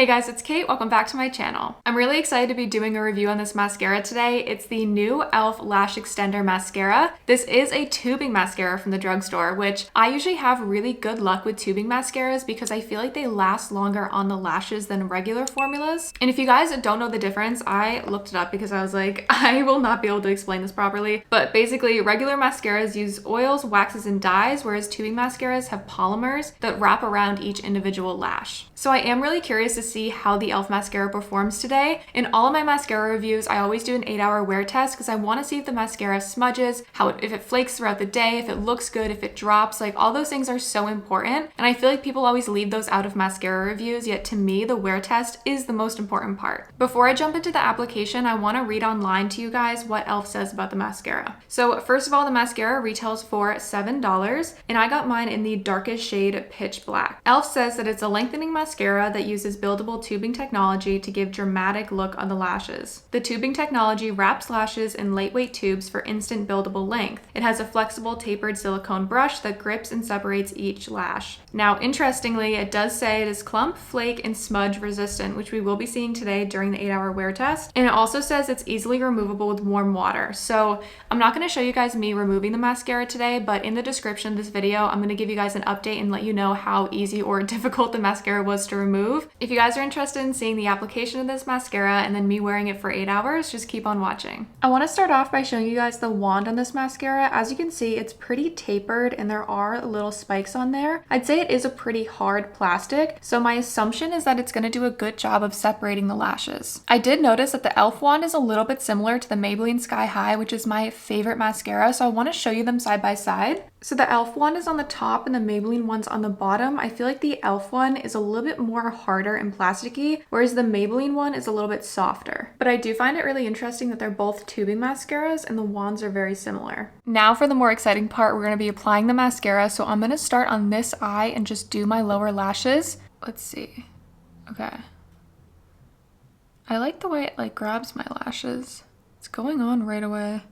Hey guys, it's Kate. Welcome back to my channel. I'm really excited to be doing a review on this mascara today. It's the new Elf Lash Extender Mascara. This is a tubing mascara from the drugstore, which I usually have really good luck with tubing mascaras because I feel like they last longer on the lashes than regular formulas. And if you guys don't know the difference, I looked it up because I was like, I will not be able to explain this properly. But basically, regular mascaras use oils, waxes, and dyes, whereas tubing mascaras have polymers that wrap around each individual lash. So I am really curious to see how the Elf mascara performs today. In all of my mascara reviews, I always do an 8-hour wear test because I want to see if the mascara smudges, if it flakes throughout the day, if it looks good, if it drops, like all those things are so important. And I feel like people always leave those out of mascara reviews, yet to me, the wear test is the most important part. Before I jump into the application, I want to read online to you guys what Elf says about the mascara. So first of all, the mascara retails for $7 and I got mine in the darkest shade Pitch Black. Elf says that it's a lengthening mascara that uses buildable tubing technology to give dramatic look on the lashes. The tubing technology wraps lashes in lightweight tubes for instant buildable length. It has a flexible tapered silicone brush that grips and separates each lash. Now, interestingly, it does say it is clump, flake, and smudge resistant, which we will be seeing today during the 8-hour wear test. And it also says it's easily removable with warm water. So I'm not going to show you guys me removing the mascara today, but in the description of this video, I'm going to give you guys an update and let you know how easy or difficult the mascara was to remove. If you guys are interested in seeing the application of this mascara and then me wearing it for 8 hours, just keep on watching. I want to start off by showing you guys the wand on this mascara. As you can see, it's pretty tapered and there are little spikes on there. I'd say it is a pretty hard plastic, so my assumption is that it's going to do a good job of separating the lashes. I did notice that the Elf wand is a little bit similar to the Maybelline Sky High, which is my favorite mascara, so I want to show you them side by side. So the Elf wand is on the top and the Maybelline one's on the bottom. I feel like the Elf one is a little bit more harder and plasticky, whereas the Maybelline one is a little bit softer. But I do find it really interesting that they're both tubing mascaras and the wands are very similar. Now for the more exciting part, we're going to be applying the mascara. So I'm going to start on this eye and just do my lower lashes. Let's see. Okay. I like the way it like grabs my lashes. It's going on right away,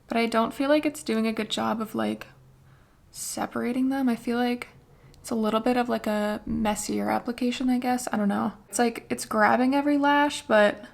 but I don't feel like it's doing a good job of like separating them. I feel like it's a little bit of like a messier application, I guess. I don't know. It's like it's grabbing every lash, but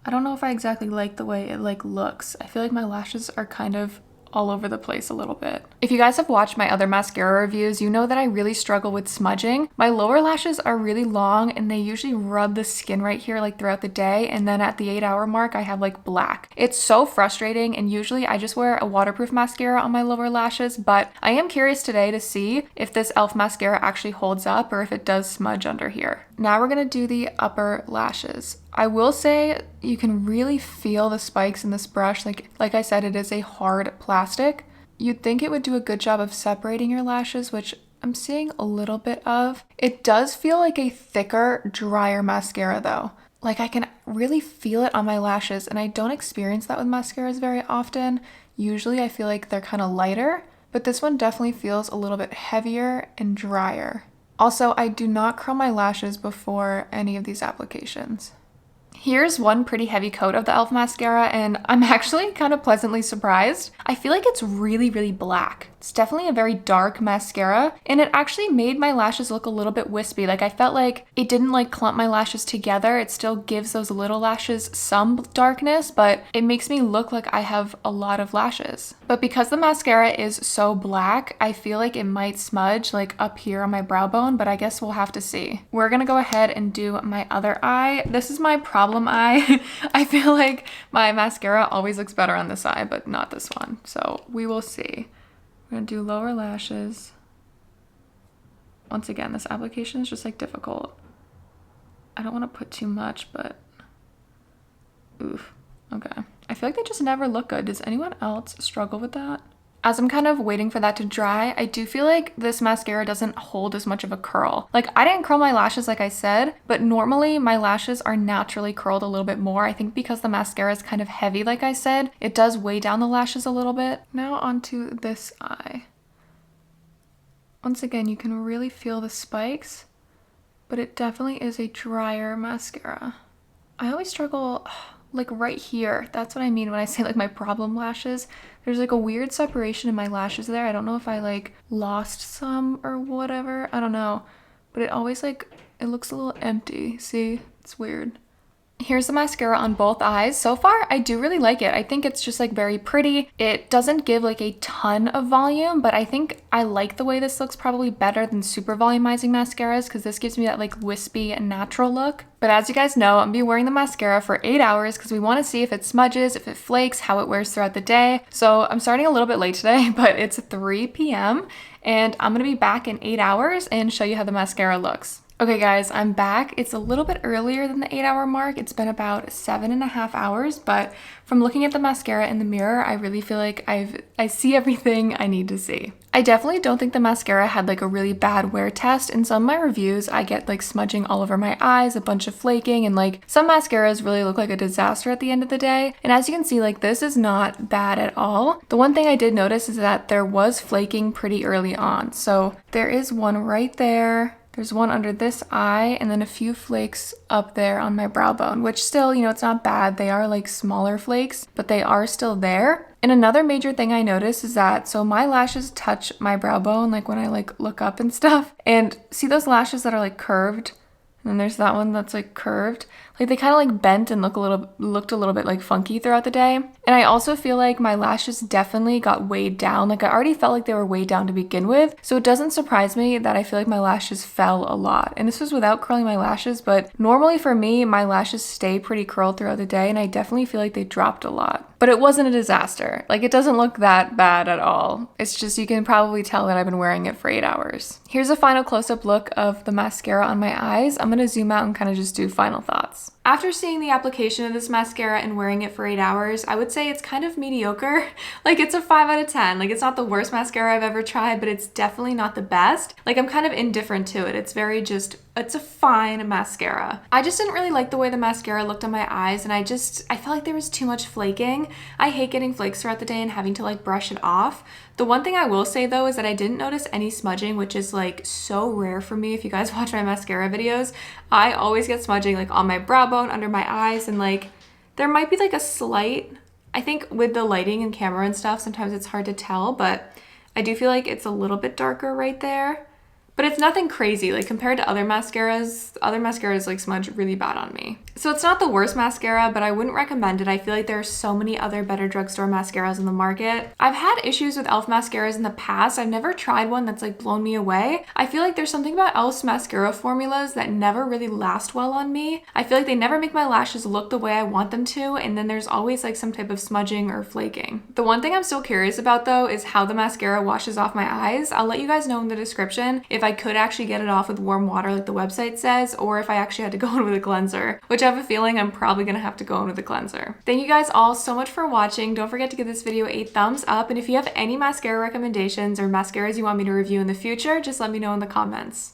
I don't know if I exactly like the way it like looks. I feel like my lashes are kind of all over the place a little bit. If you guys have watched my other mascara reviews, you know that I really struggle with smudging. My lower lashes are really long and they usually rub the skin right here like throughout the day, and then at the 8-hour mark I have like black. It's so frustrating, and usually I just wear a waterproof mascara on my lower lashes, but I am curious today to see if this Elf mascara actually holds up or if it does smudge under here. Now we're gonna do the upper lashes. I will say you can really feel the spikes in this brush. Like I said, it is a hard plastic. You'd think it would do a good job of separating your lashes, which I'm seeing a little bit of. It does feel like a thicker, drier mascara though. Like I can really feel it on my lashes, and I don't experience that with mascaras very often. Usually I feel like they're kind of lighter, but this one definitely feels a little bit heavier and drier. Also, I do not curl my lashes before any of these applications. Here's one pretty heavy coat of the Elf mascara, and I'm actually kind of pleasantly surprised. I feel like it's really, really black. It's definitely a very dark mascara, and it actually made my lashes look a little bit wispy. Like I felt like it didn't like clump my lashes together. It still gives those little lashes some darkness, but it makes me look like I have a lot of lashes. But because the mascara is so black, I feel like it might smudge like up here on my brow bone, but I guess we'll have to see. We're gonna go ahead and do my other eye. This is my problem eye. I feel like my mascara always looks better on this eye, but not this one. So we will see. We're gonna do lower lashes. Once again, this application is just like difficult. I don't want to put too much, but oof. Okay. I feel like they just never look good. Does anyone else struggle with that? As I'm kind of waiting for that to dry, I do feel like this mascara doesn't hold as much of a curl. Like I didn't curl my lashes like I said, but normally my lashes are naturally curled a little bit more. I think because the mascara is kind of heavy, like I said, it does weigh down the lashes a little bit. Now onto this eye. Once again, you can really feel the spikes, but it definitely is a drier mascara. I always struggle like right here. That's what I mean when I say like my problem lashes. There's like a weird separation in my lashes there. I don't know if I like lost some or whatever. I don't know. But it always like it looks a little empty. See, it's weird. Here's the mascara on both eyes. So far, I do really like it. I think it's just like very pretty. It doesn't give like a ton of volume, but I think I like the way this looks probably better than super volumizing mascaras because this gives me that like wispy and natural look. But as you guys know, I'm gonna be wearing the mascara for 8 hours because we want to see if it smudges, if it flakes, how it wears throughout the day. So I'm starting a little bit late today, but it's 3 p.m. and I'm gonna be back in 8 hours and show you how the mascara looks. Okay guys, I'm back. It's a little bit earlier than the 8-hour mark. It's been about 7.5 hours, but from looking at the mascara in the mirror, I really feel like I see everything I need to see. I definitely don't think the mascara had like a really bad wear test. In some of my reviews, I get like smudging all over my eyes, a bunch of flaking, and like some mascaras really look like a disaster at the end of the day. And as you can see, like this is not bad at all. The one thing I did notice is that there was flaking pretty early on. So there is one right there. There's one under this eye and then a few flakes up there on my brow bone, which still, you know, it's not bad. They are like smaller flakes, but they are still there. And another major thing I noticed is that, so my lashes touch my brow bone, like when I like look up and stuff. And see those lashes that are like curved? And then there's that one that's like curved. Like they kind of like bent and looked a little bit like funky throughout the day. And I also feel like my lashes definitely got weighed down. Like I already felt like they were weighed down to begin with. So it doesn't surprise me that I feel like my lashes fell a lot. And this was without curling my lashes, but normally for me, my lashes stay pretty curled throughout the day. And I definitely feel like they dropped a lot. But it wasn't a disaster. Like it doesn't look that bad at all. It's just, you can probably tell that I've been wearing it for 8 hours. Here's a final close-up look of the mascara on my eyes. I'm gonna zoom out and kind of just do final thoughts. After seeing the application of this mascara and wearing it for 8 hours, I would say it's kind of mediocre. Like it's a 5 out of 10. Like it's not the worst mascara I've ever tried, but it's definitely not the best. Like I'm kind of indifferent to it. It's very just, it's a fine mascara. I just didn't really like the way the mascara looked on my eyes, and I felt like there was too much flaking. I hate getting flakes throughout the day and having to like brush it off. The one thing I will say though is that I didn't notice any smudging, which is like so rare for me. If you guys watch my mascara videos, I always get smudging like on my brow bone, under my eyes, and like there might be like a slight, I think with the lighting and camera and stuff, sometimes it's hard to tell, but I do feel like it's a little bit darker right there. But it's nothing crazy, like compared to other mascaras like smudge really bad on me. So it's not the worst mascara, but I wouldn't recommend it. I feel like there are so many other better drugstore mascaras on the market. I've had issues with e.l.f. mascaras in the past. I've never tried one that's like blown me away. I feel like there's something about e.l.f.'s mascara formulas that never really last well on me. I feel like they never make my lashes look the way I want them to, and then there's always like some type of smudging or flaking. The one thing I'm still curious about though is how the mascara washes off my eyes. I'll let you guys know in the description if I could actually get it off with warm water like the website says, or if I actually had to go in with a cleanser, which I have a feeling I'm probably gonna have to go in with a cleanser. Thank you guys all so much for watching. Don't forget to give this video a thumbs up, and if you have any mascara recommendations or mascaras you want me to review in the future, just let me know in the comments.